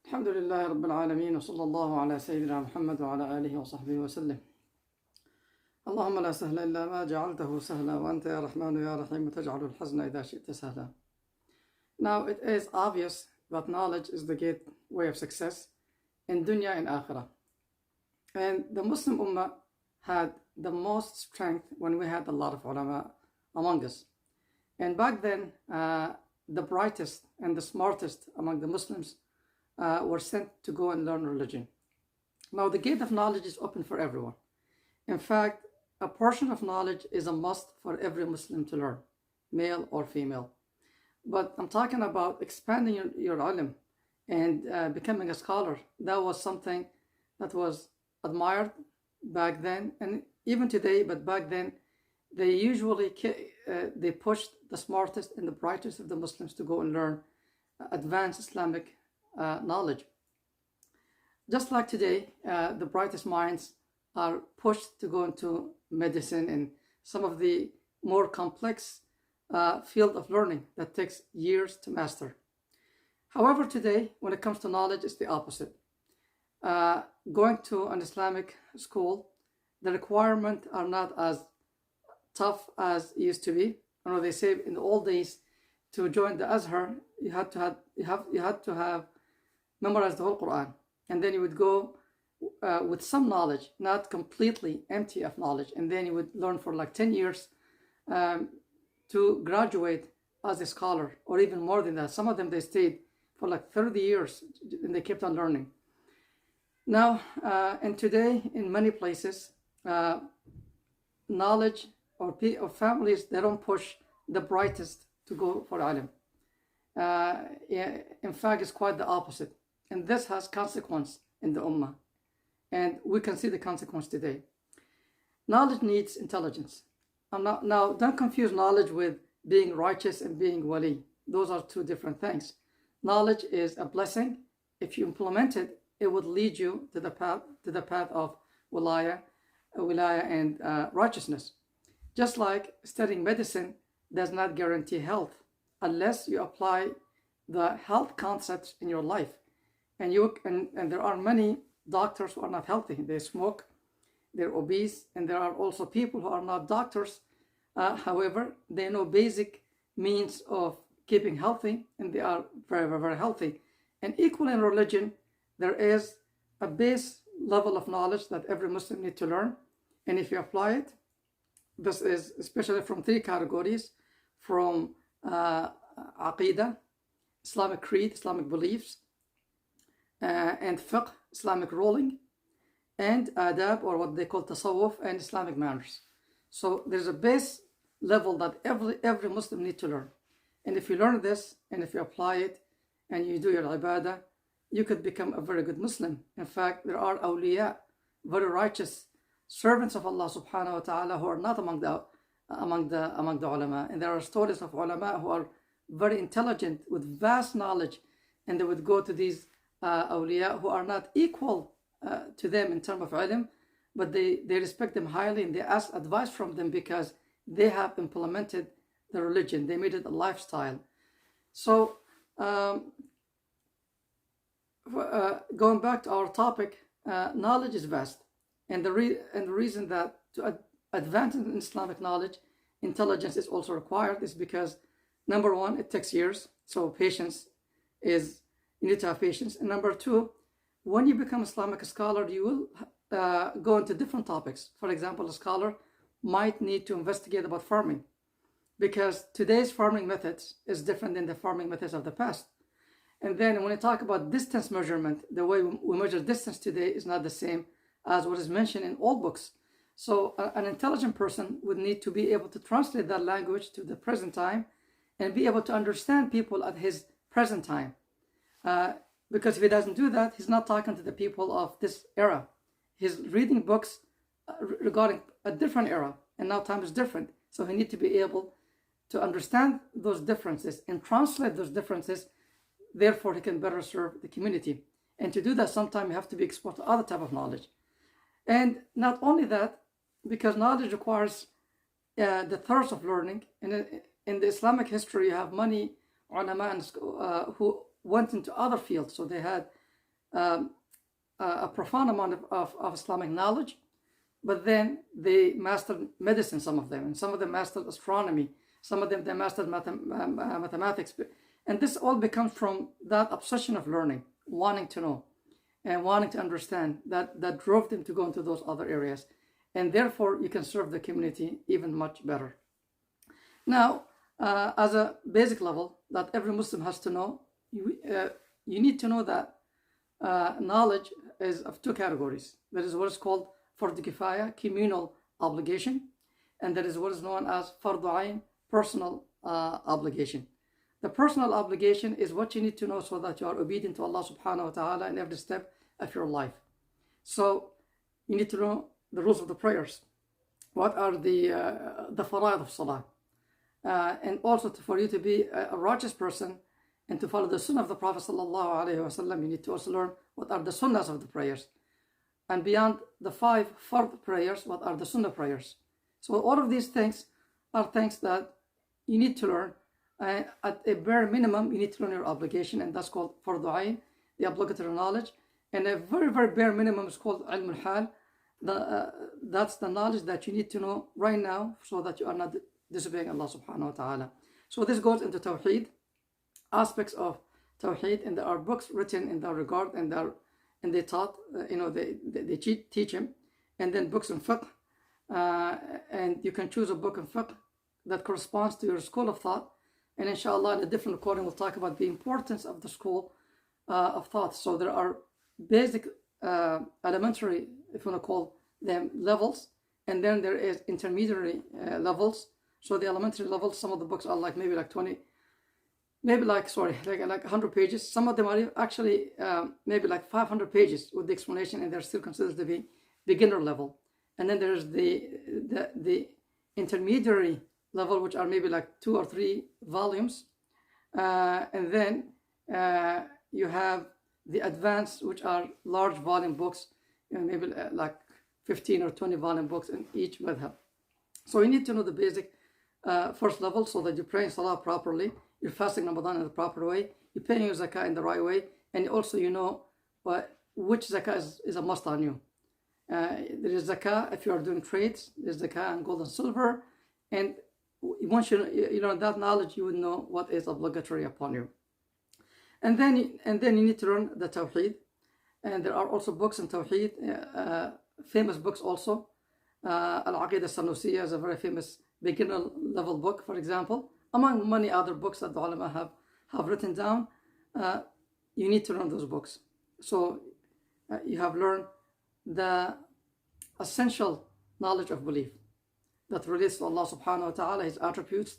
الحمد لله رب العالمين وصلى الله على سيدنا محمد وعلى آله وصحبه وسلم. اللهم لا سهل إلا ما جعلته سهلا وأنت يا رحمن يا رحيم تجعل الحزن إذا شئت سهلا. Now it is obvious that knowledge is the gateway of success in dunya and akhirah. And the Muslim Ummah had the most strength when we had a lot of ulama among us. And back then, the brightest and the smartest among the Muslims were sent to go and learn religion. Now, the gate of knowledge is open for everyone. In fact, a portion of knowledge is a must for every Muslim to learn, male or female. But I'm talking about expanding your ilm and becoming a scholar. That was something that was admired back then and even today, but back then they usually they pushed the smartest and the brightest of the Muslims to go and learn advanced Islamic knowledge. Just like today, the brightest minds are pushed to go into medicine and some of the more complex field of learning that takes years to master. However, today, when it comes to knowledge, it's the opposite. Going to an Islamic school, the requirements are not as tough as it used to be. You know, they say in the old days, to join the Azhar, you had to have memorized the whole Quran, and then you would go with some knowledge, not completely empty of knowledge, and then you would learn for like 10 years to graduate as a scholar, or even more than that. Some of them, they stayed for like 30 years and they kept on learning. Now, and today in many places, knowledge or families, they don't push the brightest to go for ilm. In fact, it's quite the opposite. And this has consequence in the ummah. And we can see the consequence today. Knowledge needs intelligence. Now, don't confuse knowledge with being righteous and being wali. Those are two different things. Knowledge is a blessing. If you implement it, it would lead you to the path of wilaya and righteousness. Just like studying medicine does not guarantee health unless you apply the health concepts in your life. And there are many doctors who are not healthy. They smoke, they're obese, and there are also people who are not doctors. However, they know basic means of keeping healthy, and they are very, very, very healthy. And equally in religion, there is a base level of knowledge that every Muslim needs to learn. And if you apply it, this is especially from three categories: from aqidah, Islamic creed, Islamic beliefs, and fiqh, Islamic ruling, and adab, or what they call tasawwuf, and Islamic manners. So there's a base level that every Muslim needs to learn. And if you learn this, and if you apply it, and you do your ibadah, you could become a very good Muslim. In fact, there are awliya, very righteous servants of Allah subhanahu wa ta'ala, who are not among the ulama. And there are stories of ulama who are very intelligent with vast knowledge, and they would go to these awliya who are not equal to them in terms of ilm, but they respect them highly, and they ask advice from them because they have implemented the religion. They made it a lifestyle. So going back to our topic, knowledge is vast, and the reason that to advance in Islamic knowledge, intelligence is also required is because, number one, it takes years. So you need to have patience. And number two, when you become Islamic scholar, you will go into different topics. For example, a scholar might need to investigate about farming, because today's farming methods is different than the farming methods of the past. And then when you talk about distance measurement, the way we measure distance today is not the same as what is mentioned in old books. So an intelligent person would need to be able to translate that language to the present time and be able to understand people at his present time. Because if he doesn't do that, he's not talking to the people of this era. He's reading books regarding a different era, and now time is different. So he needs to be able to understand those differences and translate those differences. Therefore, he can better serve the community. And to do that, sometimes you have to be exposed to other type of knowledge. And not only that, because knowledge requires the thirst of learning. And in the Islamic history, you have many ulama who went into other fields. So they had a profound amount of Islamic knowledge, but then they mastered medicine, some of them, and some of them mastered astronomy, some of them they mastered mathematics. And this all becomes from that obsession of learning, wanting to know and wanting to understand, that drove them to go into those other areas. And therefore, you can serve the community even much better. Now, as a basic level that every Muslim has to know, you need to know that knowledge is of two categories. There is what is called Fardu Kifaya, communal obligation, and there is what is known as Fardu Ain, personal obligation. The personal obligation is what you need to know so that you are obedient to Allah subhanahu wa ta'ala in every step of your life. So you need to know the rules of the prayers. What are the fara'id of salah? And also for you to be a righteous person and to follow the sunnah of the Prophet sallallahu alaihi wasallam, you need to also learn what are the sunnahs of the prayers. And beyond the 5 fard prayers, what are the sunnah prayers? So all of these things are things that you need to learn. At a bare minimum, you need to learn your obligation, and that's called Fardu Ain, the obligatory knowledge. And a very, very bare minimum is called Ilm al-Hal. That's the knowledge that you need to know right now so that you are not disobeying Allah subhanahu wa ta'ala. So this goes into Tawheed, aspects of Tawheed, and there are books written in that regard, and they taught, they teach him, and then books in fiqh, and you can choose a book in fiqh that corresponds to your school of thought, and inshallah in a different recording we'll talk about the importance of the school of thought. So there are basic elementary, if you want to call them, levels, and then there is intermediary levels. So the elementary levels, some of the books are like maybe like 100 pages. Some of them are actually maybe like 500 pages with the explanation, and they're still considered to be beginner level. And then there's the intermediary level, which are maybe like 2 or 3 volumes. And then you have the advanced, which are large volume books, maybe like 15 or 20 volume books in each madhab. So you need to know the basic first level so that you're praying salah properly, you're fasting Ramadan in the proper way, you're paying your zakah in the right way, and also you know which zakah is a must on you. There is zakah if you are doing trades, there's zakah on gold and silver, and once you know that knowledge, you would know what is obligatory upon you. And then you need to learn the Tawheed, and there are also books in Tawheed, famous books also. Al-Aqidah Sanusiyya is a very famous beginner level book, for example, among many other books that the ulama have written down. You need to learn those books. So you have learned the essential knowledge of belief that relates to Allah subhanahu wa ta'ala, his attributes,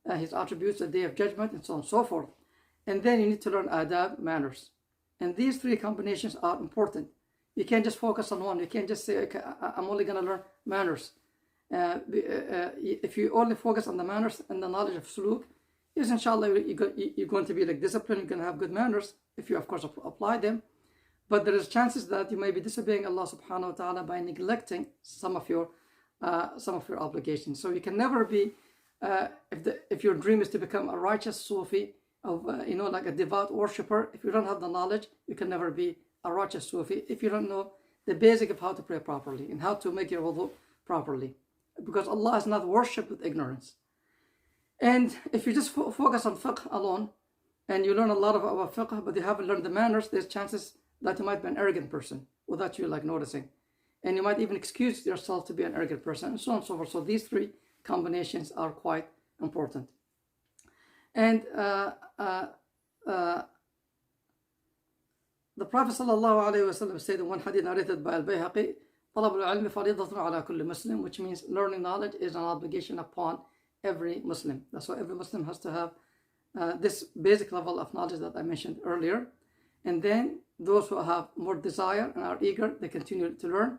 the day of judgment, and so on and so forth. And then you need to learn adab, manners. And these 3 combinations are important. You can't just focus on one. You can't just say, okay, I'm only going to learn manners. If you only focus on the manners and the knowledge of suluk, yes, inshallah, you're going to be like disciplined, you're going to have good manners if you, of course, apply them. But there is chances that you may be disobeying Allah subhanahu wa ta'ala by neglecting some of your obligations. So you can never be, if your dream is to become a righteous Sufi, like a devout worshipper, if you don't have the knowledge, you can never be a righteous Sufi if you don't know the basic of how to pray properly and how to make your wudu properly. Because Allah is not worshipped with ignorance. And if you just focus on fiqh alone, and you learn a lot about fiqh, but you haven't learned the manners, there's chances that you might be an arrogant person without you noticing. And you might even excuse yourself to be an arrogant person, and so on and so forth. So these 3 combinations are quite important. And the Prophet ﷺ said in one hadith narrated by Al-Bayhaqi, طلب العلم فريضة على كل مسلم, which means learning knowledge is an obligation upon every Muslim. That's why every Muslim has to have this basic level of knowledge that I mentioned earlier. And then those who have more desire and are eager, they continue to learn.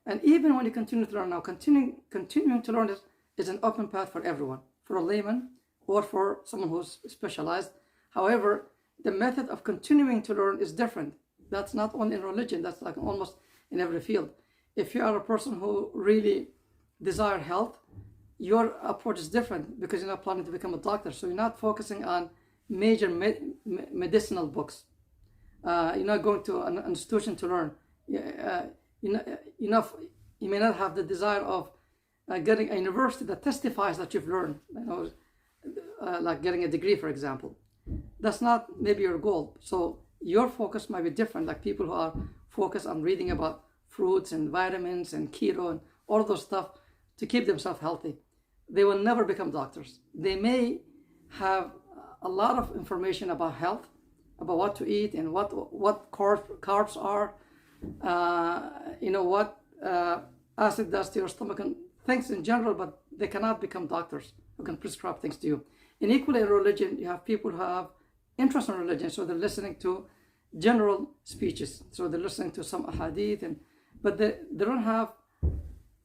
And even when you continue to learn now, continuing to learn is an open path for everyone, for a layman or for someone who's specialized. However, the method of continuing to learn is different. That's not only in religion, that's like almost in every field. If you are a person who really desire health, your approach is different because you're not planning to become a doctor. So you're not focusing on major medicinal books. You're not going to an institution to learn. You may not have the desire of getting a university that testifies that you've learned, like getting a degree, for example. That's not maybe your goal. So your focus might be different, like people who are focused on reading about fruits and vitamins and keto and all those stuff to keep themselves healthy. They will never become doctors. They may have a lot of information about health, about what to eat and what carbs are, what acid does to your stomach and things in general, but they cannot become doctors who can prescribe things to you. And equally in religion, you have people who have interest in religion, so they're listening to general speeches, so they're listening to some hadith, but they don't have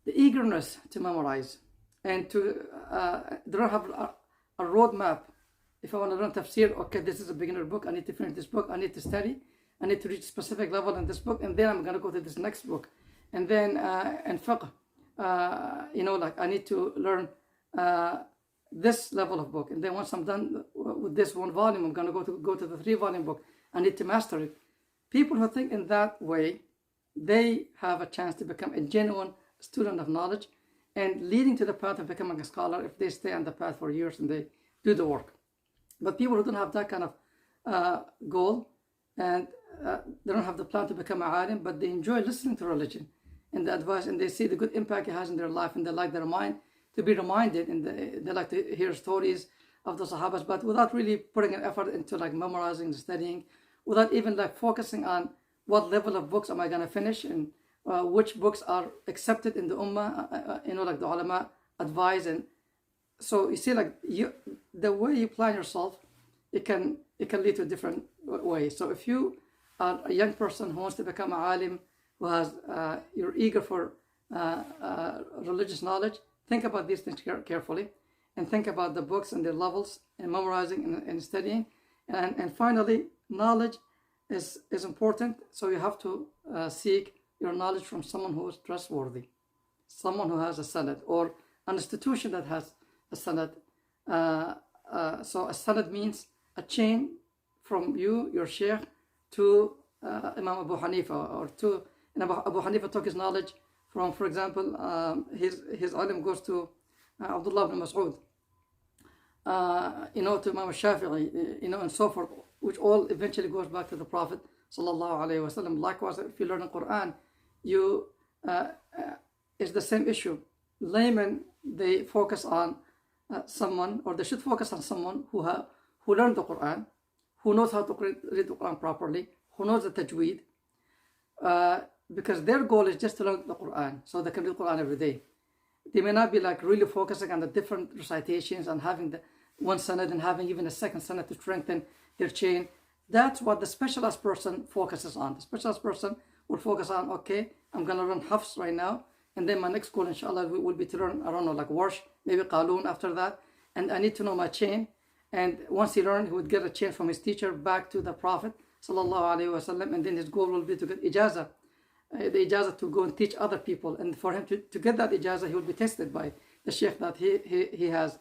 the eagerness to memorize and they don't have a roadmap. If I want to learn tafsir, okay, this is a beginner book, I need to finish this book, I need to study, I need to reach a specific level in this book, and then I'm going to go to this next book. And then in fiqh, I need to learn this level of book, and then once I'm done with this one volume, I'm going to go to the 3-volume book. I need to master it. People who think in that way, they have a chance to become a genuine student of knowledge and leading to the path of becoming a scholar if they stay on the path for years and they do the work. But people who don't have that kind of goal and they don't have the plan to become a alim, but they enjoy listening to religion and the advice, and they see the good impact it has in their life, and they like their mind to be reminded, and they like to hear stories of the Sahabas, but without really putting an effort into like memorizing and studying, without even like focusing on what level of books am I going to finish and which books are accepted in the ummah, like the ulama advise. And so you see, like the way you plan yourself, it can lead to a different way. So if you are a young person who wants to become a alim, who has you're eager for religious knowledge, think about these things carefully, and think about the books and their levels, and memorizing and studying. And finally, knowledge is important. So you have to seek your knowledge from someone who is trustworthy, someone who has a sanad, or an institution that has a sanad. So a sanad means a chain from your sheikh to Imam Abu Hanifa, or to Abu Hanifa took his knowledge from, for example, his ilm goes to Abdullah ibn Mas'ud, to Imam Shafi'i, and so forth, which all eventually goes back to the Prophet sallallahu alaihi wasallam. Likewise, if you learn the Quran, it's the same issue. Laymen, they focus on someone, or they should focus on someone who learned the Quran, who knows how to read the Quran properly, who knows the tajweed, because their goal is just to learn the Quran, so they can read the Quran every day. They may not be like really focusing on the different recitations and having the one sanad and having even a second sanad to strengthen their chain. That's what the specialized person focuses on. The specialized person will focus on, okay, I'm going to learn Hafs right now, and then my next goal, inshallah, will be to learn, I don't know, like Warsh, maybe Qalun after that, and I need to know my chain. And once he learned, he would get a chain from his teacher back to the Prophet sallallahu alaihi wasallam, and then his goal will be to get ijazah, the ijazah to go and teach other people. And for him to get that ijazah, he will be tested by the sheikh that he has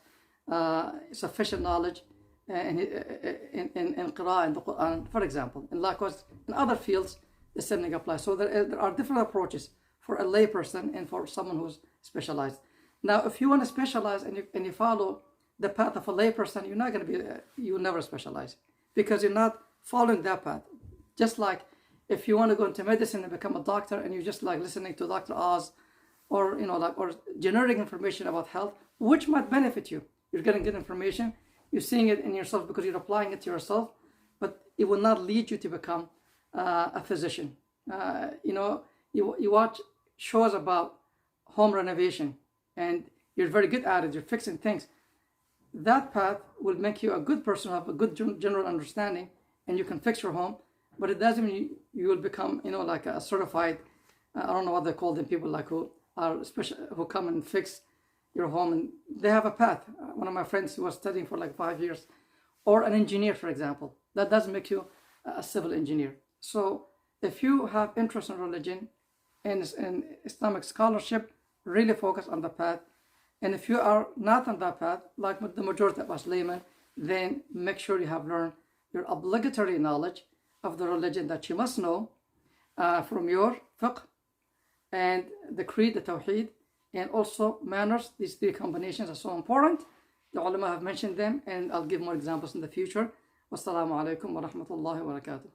sufficient knowledge in Qur'an and the Quran, for example. And likewise, in other fields, the same thing applies. So there are different approaches for a lay person and for someone who's specialized. Now, if you want to specialize and you follow the path of a lay person, you're not going to be, you will never specialize, because you're not following that path. Just like if you want to go into medicine and become a doctor, and you just like listening to Dr. Oz, or or generic information about health, which might benefit you. You're getting good information, you're seeing it in yourself because you're applying it to yourself, but it will not lead you to become a physician. You watch shows about home renovation, and you're very good at it, you're fixing things. That path will make you a good person, have a good general understanding, and you can fix your home. But it doesn't mean you will become, like a certified, I don't know what they call them, people like who are special, who come and fix your home, and they have a path. One of my friends who was studying for like 5 years, or an engineer, for example. That doesn't make you a civil engineer. So if you have interest in religion and in Islamic scholarship, really focus on the path. And if you are not on that path, like the majority of us laymen, then make sure you have learned your obligatory knowledge, of the religion that you must know from your fiqh and the creed, the tawheed, and also manners. These three combinations are so important. The ulama have mentioned them, and I'll give more examples in the future. Wassalamu alaikum wa rahmatullahi wa barakatuh.